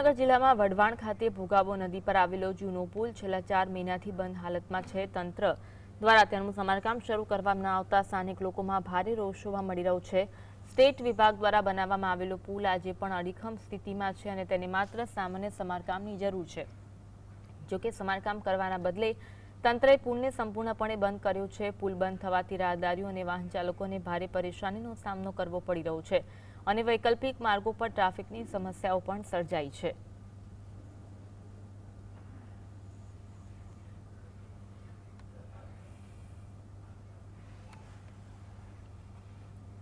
સુરેન્દ્રનગર જિલ્લામાં વઢવાણ ખાતે ભોગાવો નદી પર આવેલો જૂનો પુલ છેલ્લા 4 મહિનાથી બંધ હાલતમાં છે। તંત્ર દ્વારા તેનું સમારકામ શરૂ કરવામાં ન આવતા સ્થાનિક લોકોમાં ભારે રોષ જોવા મળી રહ્યો છે। સ્ટેટ વિભાગ દ્વારા બનાવવામાં આવેલો પુલ આજે પણ અડીખમ સ્થિતિમાં છે અને તેને માત્ર સામાન્ય સમારકામની જરૂર છે। જોકે સમારકામ કરવાના બદલે તંત્રએ પુલને સંપૂર્ણપણે બંધ કર્યો છે। પુલ બંધ થવાથી રાહદારીઓ અને વાહન ચાલકોને ભારે પરેશાનીનો સામનો કરવો પડી રહ્યો છે અને વૈકલ્પિક માર્ગો પર ટ્રાફિકની સમસ્યાઓ પણ સર્જાઈ છે।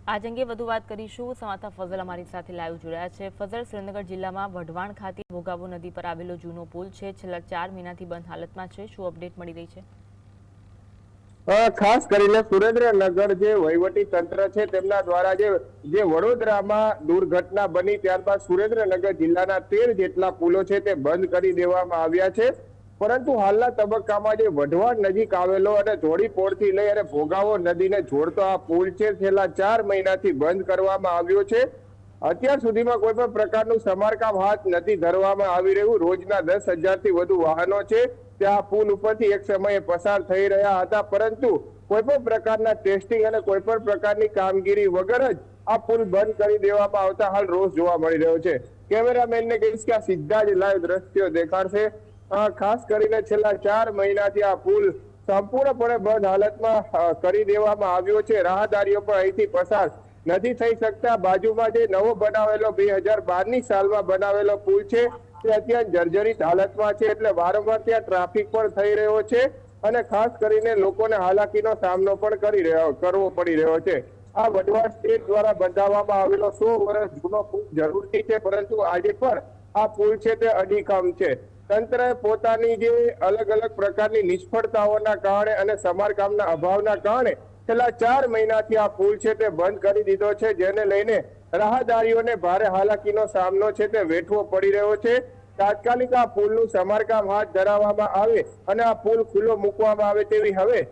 આજ અંગે વધુ વાત કરીશું। સંવાદદાતા ફઝલ અમારી સાથે લાઈવ જોડાયા છે। ફઝલ, સુરેન્દ્રનગર જિલ્લામાં વઢવાણ ખાતે ભોગાવો નદી પર આવેલો જૂનો પુલ છે, છેલ્લા 4 મહિનાથી બંધ હાલતમાં છે। શું અપડેટ મળી રહી છે? ખાસ કરીને સુરેન્દ્રનગર જે વહીવટી તંત્ર છે તેમના દ્વારા જે વડોદરામાં દુર્ઘટના બની ત્યારબાદ સુરેન્દ્રનગર જિલ્લાના 13 જેટલા પુલો છે તે બંધ કરી દેવામાં આવ્યા છે। પરંતુ હાલના તબક્કામાં જે વઢવાણ નજીક આવેલો અને ધોળીપોળથી લઈ અને ભોગાવો નદીને જોડતો આ પુલ છે છેલ્લા 4 મહિનાથી બંધ કરવામાં આવ્યો છે। અત્યાર સુધીમાં કોઈ પણ પ્રકારનું સમારકામ હાથ નથી ધરવામાં આવી રહ્યું। રોજના 10,000 થી વધુ વાહનો છે ત્યાં પુલ ઉપરથી એક સમયે પસાર થઈ રહ્યા હતા, પરંતુ કોઈ પણ પ્રકારના ટેસ્ટિંગ અને કોઈ પણ પ્રકારની કામગીરી વગર જ આ પુલ બંધ કરી દેવામાં આવતા હાલ રોષ જોવા મળી રહ્યો છે। કેમેરામેનને કહીશ કે આ સીધા જ લાઈવ દ્રશ્યો દેખાડશે। ખાસ કરીને છેલ્લા 4 મહિનાથી આ પુલ સંપૂર્ણપણે બંધ હાલતમાં કરી દેવામાં આવ્યો છે। રાહદારીઓ પણ અહીંથી પસાર નથી થઈ શકતા। બાજુમાં જે નવો બનાવેલો 2012ની સાલમાં બનાવેલો પુલ છે તે અત્યારે જર્જરિત હાલતમાં છે, એટલે વારંવાર ત્યાં ટ્રાફિક પણ થઈ રહ્યો છે અને ખાસ કરીને લોકોને હાલાકીનો સામનો પણ કરવો પડી રહ્યો છે। આ વઢવાણ સ્ટેટ દ્વારા બંધાવવામાં આવેલો 100 વર્ષ જૂનો પુલ જરૂરી છે, પરંતુ આજે પણ આ પુલ છે તે અડીખમ છે। તંત્રએ પોતાની જે અલગ અલગ પ્રકારની નિષ્ફળતાઓના કારણે અને સમારકામના અભાવના કારણે છેલ્લા 4 મહિનાથી આ પુલ છે તે બંધ કરી દીધો છે, જેને લઈને રાહદારીઓને ભારે હાલાકીનો સામનો છે તે વેઠવો પડી રહ્યો છે। તાત્કાલિક આ પુલનું સમારકામ હાથ ધરવામાં આવે અને આ પુલ ખુલ્લો મૂકવામાં આવે તેવી હવે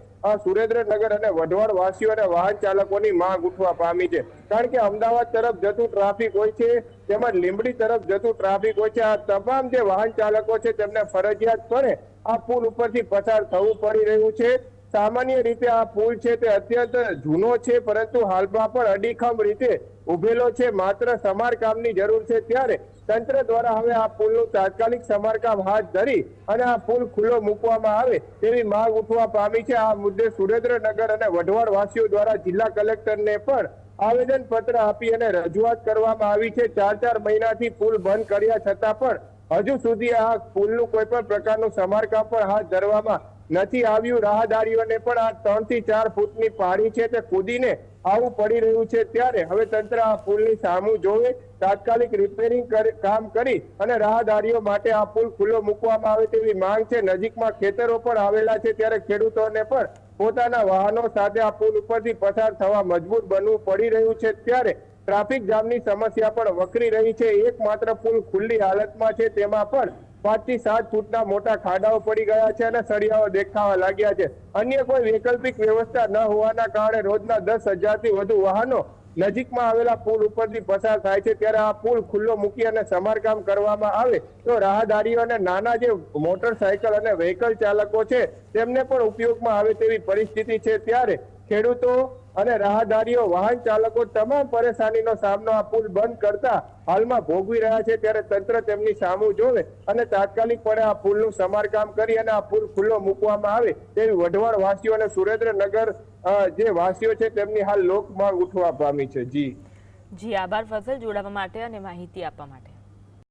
સુરેન્દ્રનગર અને વઢવાણ વાસીઓ અને વાહન ચાલકોની માંગ ઉઠવા પામી છે। કારણ કે અમદાવાદ તરફ જતું ટ્રાફિક હોય છે, તેમજ લીંબડી તરફ જતું ટ્રાફિક હોય છે। આ તમામ જે વાહન ચાલકો છે તેમને ફરજિયાતપણે આ પુલ ઉપરથી પસાર થવું પડી રહ્યું છે। સામાન્ય રીતે આ પુલ છે તે અત્યંત જૂનો છે, પરંતુ હાલમાં પણ અડીખમ રીતે ઉભેલો છે। માત્ર સમારકામની જરૂર છે, ત્યારે તંત્ર દ્વારા હવે આ પુલનું તાત્કાલિક સમારકામ હાથ ધરી અને આ પુલ ખુલ્લો મૂકવામાં આવે તેવી માંગ ઉઠવા પામી છે। આ મુદ્દે સુરેન્દ્રનગર અને વઢવાણ વાસીઓ દ્વારા જિલ્લા કલેક્ટરને પણ આવેદન પત્ર આપી અને રજૂઆત કરવામાં આવી છે। 4 મહિનાથી પુલ બંધ કર્યા છતાં પણ હજુ સુધી આ પુલનું કોઈ પણ પ્રકારનું સમારકામ પણ હાથ ધરવામાં નથી આવ્યું। રાહદારીઓને પણ આ 3 થી 4 ફૂટની પાળી છે તે કૂદીને આવવું પડી રહ્યું છે, ત્યારે હવે તંત્ર આ પુલની સામું જોવે, તાત્કાલિક રિપેરિંગ કામ કરી અને રાહદારીઓ માટે આ પુલ ખુલ્લો મૂકવામાં આવે તેવી માંગ છે। નજીકમાં ખેતરો પણ આવેલા છે, ત્યારે ખેડૂતોને પણ પોતાના વાહનો સાથે આ પુલ ઉપરથી પસાર થવા મજબૂર બનવું પડી રહ્યું છે, ત્યારે ટ્રાફિક જામની સમસ્યા પણ વકરી રહી છે। એકમાત્ર પુલ ખુલ્લી હાલતમાં છે, તેમાં પણ 5 થી 7 ફૂટના મોટા ખાડાઓ પડી ગયા છે અને સળિયાઓ દેખાવા લાગ્યા છે। અન્ય કોઈ વૈકલ્પિક વ્યવસ્થા ન હોવાના કારણે રોજના 10,000 થી વધુ વાહનો નજીકમાં આવેલા પુલ ઉપરથી પસાર થાય છે, ત્યારે આ પુલ ખુલ્લો મૂકી અને સમારકામ કરવામાં આવે તો રાહદારીઓ અને નાના જે મોટરસાયકલ અને વ્હીકલ ચાલકો છે તેમને પણ ઉપયોગમાં આવે તેવી પરિસ્થિતિ છે। ત્યારે ખેડૂતો અને રાહદારીઓ, વાહન ચાલકો તમામ પરેશાનીનો સામનો આ પુલ બંધ કરતા હાલમાં ભોગવી રહ્યા છે, ત્યારે તંત્ર તેમની સામું જોવે અને તાત્કાલિકપણે આ પુલનું સમારકામ કરી અને આ પુલ ખુલ્લો મૂકવામાં આવે તેવી વઢવાણ વાસીઓ અને સુરેન્દ્રનગર જે વાસીઓ છે તેમની હાલ લોક માંગ ઉઠવા પામી છે। જી આભાર ફઝલ, જોડાવા માટે અને માહિતી આપવા માટે।